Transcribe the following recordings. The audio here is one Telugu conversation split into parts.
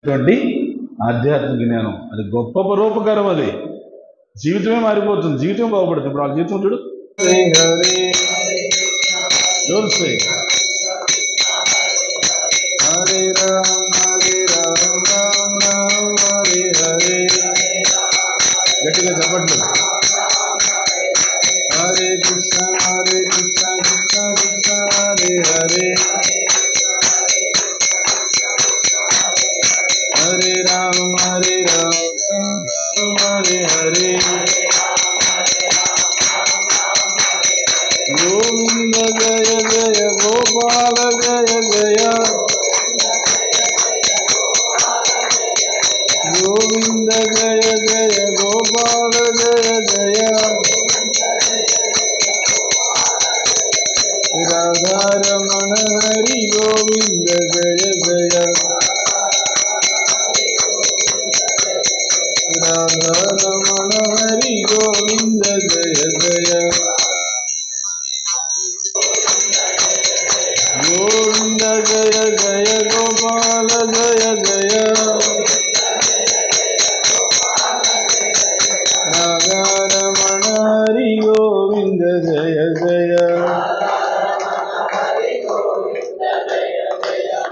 ఆధ్యాత్మిక జ్ఞానం అది గొప్ప పరోపకారం. అది జీవితమే మారిపోతుంది, జీవితం బాగుపడుతుంది. ఇప్పుడు వాళ్ళ జీవితం చూడు. హరే రామ హరే రామ రామ రామ హరే హరే. గట్టిగా చెప్పట్లు. హరే కృష్ణ కృష్ణ కృష్ణ హరే హరే. హరే రామ హరే హరే. గోవింద జయ జయ గోపాల జయ జయ. గోవింద జయ జయ గోపాల జయ జయ. రాధారమణ హరి గోవింద జయ జయ. రాధారమణ హరి గోవింద జయ జయ. గోవింద జయ జయ గోపాల జయ జయ. రాధారమణ హరి గోవింద జయ జయ.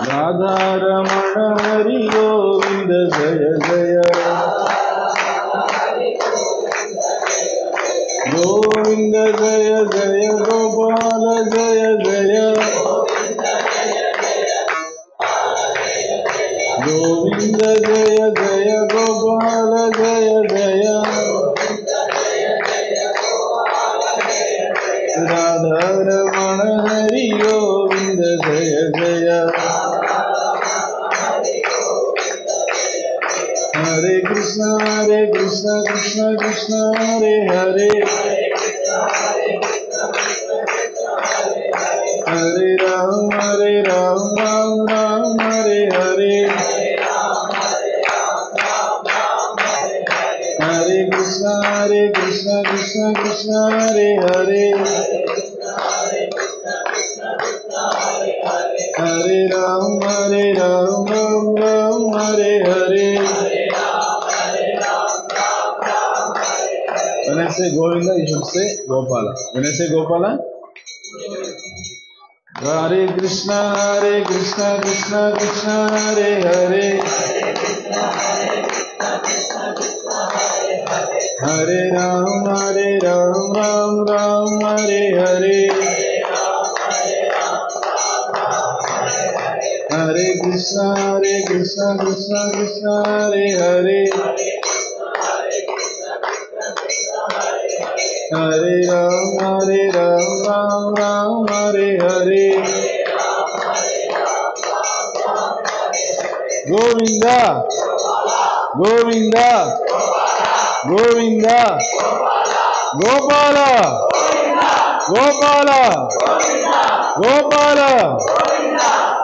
రాధారమణ హరి గోవింద జయ జయ. గోవింద జయ జయ గోపాల జయ జయ. గోవింద జయ జయ గోపాల జయ జయ. రాధారమణ హరి గోవింద జయ జయ. Hare Krishna Krishna Krishna Hare Hare. Hare Rama Rama Rama Hare Hare. Hare Krishna Krishna Krishna Hare Hare. Hare Rama Rama Rama Hare Hare. When I say Govinda, you should say Gopala. When I say Gopala, Hare Krishna Krishna Krishna Hare Hare. Hare Ram Ram Ram Hare Hare. Hare Krishna Krishna Krishna Hare Hare. Hare Ram Ram Ram Hare Hare. Govinda Govinda Govinda Gopala Gopala Gopala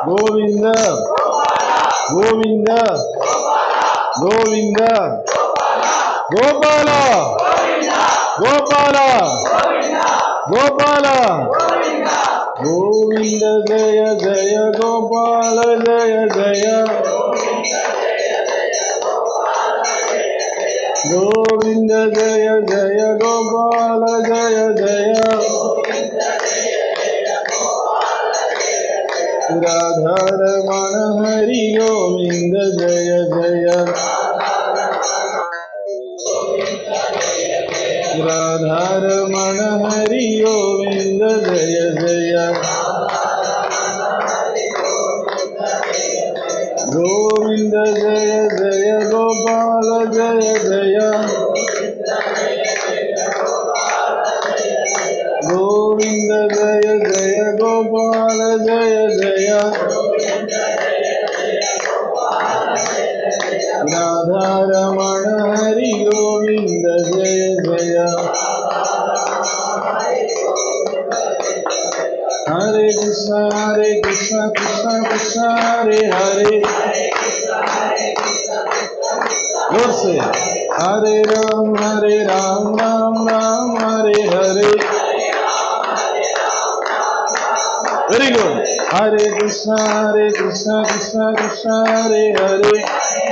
Govinda Govinda Govinda Gopala Gopala Gopala Govinda Jaya Jaya Gopala Jaya Jaya. Govinda Jaya Jaya Gopala Jaya Jaya. Radharamana Hari Govinda Jaya Jaya. Radharamana Hari Govinda Jaya Jaya. Govinda Jaya Jaya Gopala Jaya Jaya. Govinda Jaya Jaya Gopala Jaya Jaya. Radharamana Hari Govinda Jaya Jaya. Hare Krishna Krishna Krishna Hare Hare. Lord say Hare Ram Ram Ram Hare Hare. Very good. Hare Krishna Krishna Krishna Hare Hare.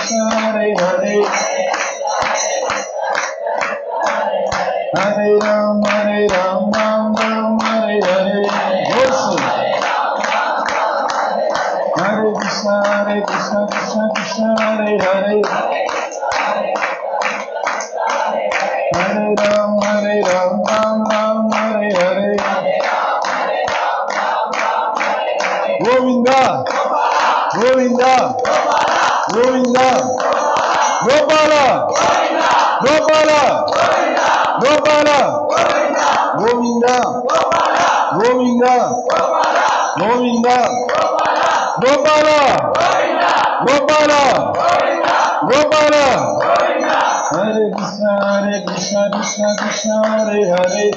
Hare Hare Hare Ram Ram Ram Hare Hare Hare Krishna Krishna Krishna Hare Hare Hare Ram Ram Ram Hare Hare Govinda Govinda Govinda Gopala Gopala Gopala Govinda Govinda Govinda Gopala Gopala Gopala Hare Krishna Krishna Krishna Hare Hare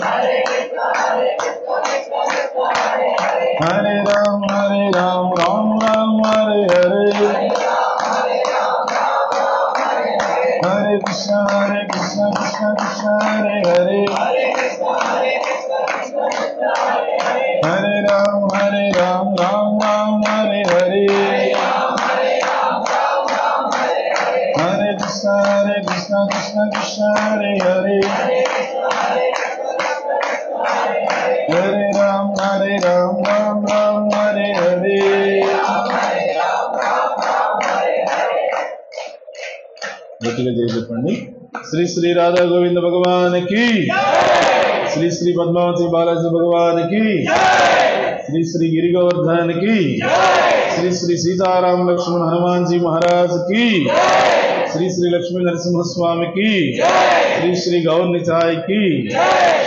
Hare Ram Ram Ram Hare Hare Hare Krishna Krishna Krishna Hare Hare Hare Ram Ram Hare Hare Hare Krishna Krishna Krishna Hare Hare Hare Ram Ram Hare Hare గట్టిగా చెప్పండి. శ్రీ శ్రీ రాధా గోవింద భగవానికి, శ్రీ శ్రీ పద్మావతి బాలాజీ భగవానికి, శ్రీ శ్రీ గిరి గోవర్ధనానికి, శ్రీ శ్రీ సీతారామ లక్ష్మణ హనుమాన్జీ మహారాజ్కి, శ్రీ శ్రీ లక్ష్మీ నరసింహస్వామికి, శ్రీ శ్రీ గౌర్ నితాయ్కి,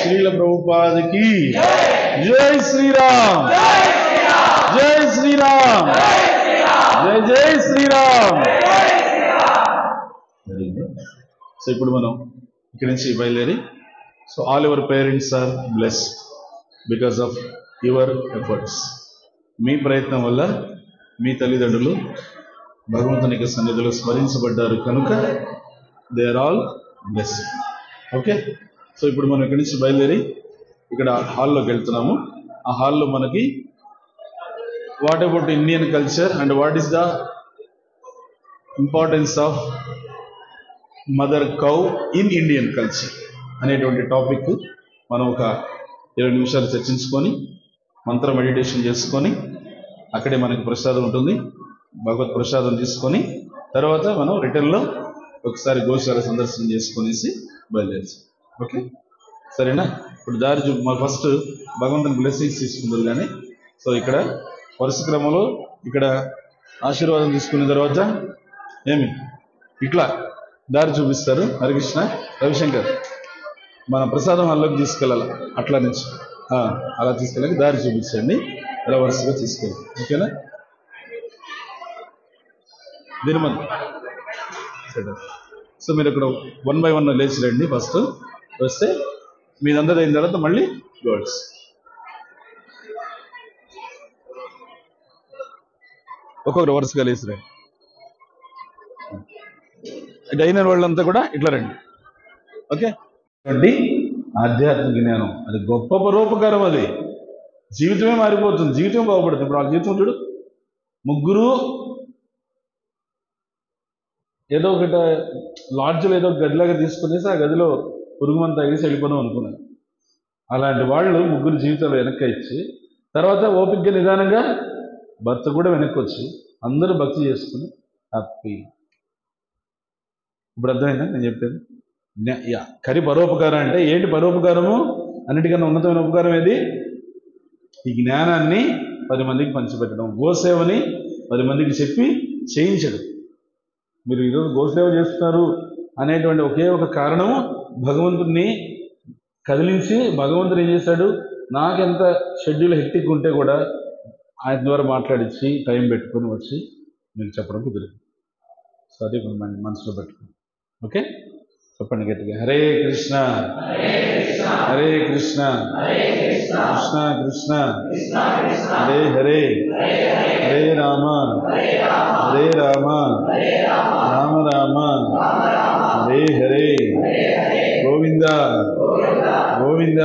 శ్రీల ప్రభుపాదకి. జై శ్రీరామ్, జై శ్రీరామ్, జై జై శ్రీరామ్. సో ఇప్పుడు మనం ఇక్కడి నుంచి బయలుదేరి, so all your parents are blessed because of your efforts. మీ ప్రయత్నం వల్ల మీ తల్లిదండ్రులు భగవంతుని యొక్క సన్నిధిలో స్మరించబడ్డారు కనుక they are all blessed. Okay, so ఇప్పుడు మనం ఇక్కడి నుంచి బయలుదేరి ఇక్కడ హాల్లోకి వెళ్తున్నాము. ఆ హాల్లో మనకి what about Indian culture and what is the importance of mother cow in Indian culture అనేటువంటి టాపిక్ మనం ఒక 20 నిమిషాలు చర్చించుకొని మంత్ర మెడిటేషన్ చేసుకొని అక్కడే మనకి ప్రసాదం ఉంటుంది, భగవత్ ప్రసాదం తీసుకొని తర్వాత మనం రిటర్న్లో ఒకసారి గోశాల సందర్శన చేసుకునేసి బయలుదేరాం. ఓకే, సరేనా? ఇప్పుడు దారి మా ఫస్ట్ భగవంతుని బ్లెస్సింగ్స్ తీసుకుంటారు కానీ, సో ఇక్కడ వరుస క్రమంలో ఇక్కడ ఆశీర్వాదం తీసుకున్న తర్వాత ఏమి ఇట్లా దారి చూపిస్తారు. హరికృష్ణ రవిశంకర్ మన ప్రసాదం హాల్లోకి తీసుకెళ్ళాలి, అట్లా నుంచి అలా తీసుకెళ్ళాలి, దారి చూపించండి, అలా వరుసగా తీసుకెళ్ళి. ఓకేనా? దీని మంది సో మీరు ఇక్కడ 1 by 1 లేచి రండి. ఫస్ట్ వస్తే మీదందరూ అయిన తర్వాత మళ్ళీ గర్ల్స్. ఒక్కొక్కరు వరుసగా లేచి రండి. ఇది అయిన వాళ్ళంతా కూడా ఇట్లా రండి. ఓకే, రండి. ఆధ్యాత్మిక జ్ఞానం అది గొప్ప పరోపకారం, అది జీవితమే మారిపోతుంది, జీవితం బాగుపడుతుంది. ఇప్పుడు ఆ జీవితం చూడు, ముగ్గురు ఏదో ఒకటి లాడ్జ్లో ఏదో గదిలాగా తీసుకునేసి ఆ గదిలో పురుగుమంతా తాగేసి వెళ్ళిపోదాం అనుకున్నారు. అలాంటి వాళ్ళు ముగ్గురు జీవితాలు వెనక్కి ఇచ్చి తర్వాత ఓపికగా నిదానంగా భర్త కూడా వెనక్కి వచ్చి అందరూ భక్తి చేసుకుని హ్యాపీ. ఇప్పుడు అర్థమైందా నేను చెప్పేది? కరి పరోపకారం అంటే ఏంటి? పరోపకారము అన్నిటికన్నా ఉన్నతమైన ఉపకారం ఏది? ఈ జ్ఞానాన్ని 10 మందికి పంచిపెట్టడం, గోసేవని 10 మందికి చెప్పి చేయించడం. మీరు ఈరోజు గోసేవ చేస్తున్నారు అనేటువంటి ఒకే ఒక కారణము భగవంతుడిని కదిలించి, భగవంతుడు ఏం చేశాడు, నాకెంత షెడ్యూల్ హెక్టిక్ ఉంటే కూడా ఆయన ద్వారా మాట్లాడించి టైం పెట్టుకొని వచ్చి మీకు చెప్పడం కుదిరింది. సో అది మనసులో పెట్టుకోండి. ఓకే, చెప్పండి గట్టిగా. Hare Krishna Hare Krishna Krishna Krishna Hare Hare, Hare Rama Hare Rama Rama Rama Hare Hare, Govinda Govinda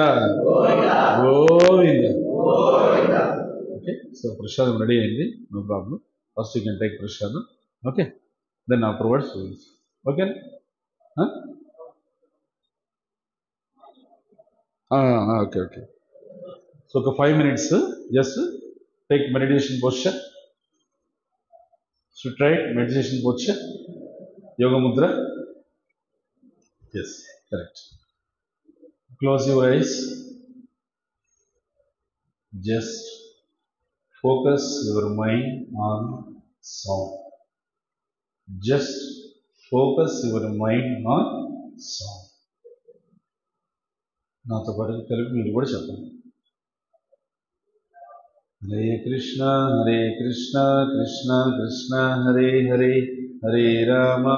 Govinda. Okay, so prasadam ready అయింది, no problem. First you can take prasadam. Okay, then afterwards okay. Okay okay. So ఒక 5 minutes just take meditation posture. So try meditation posture, yoga mudra. Yes, correct. Close your eyes. Just focus your mind on sound. Just focus your mind on sound. నాతో పాటు కలిపి మీరు కూడా చెప్పండి. హరే కృష్ణ కృష్ణ కృష్ణ హరే హరే, హరే రామ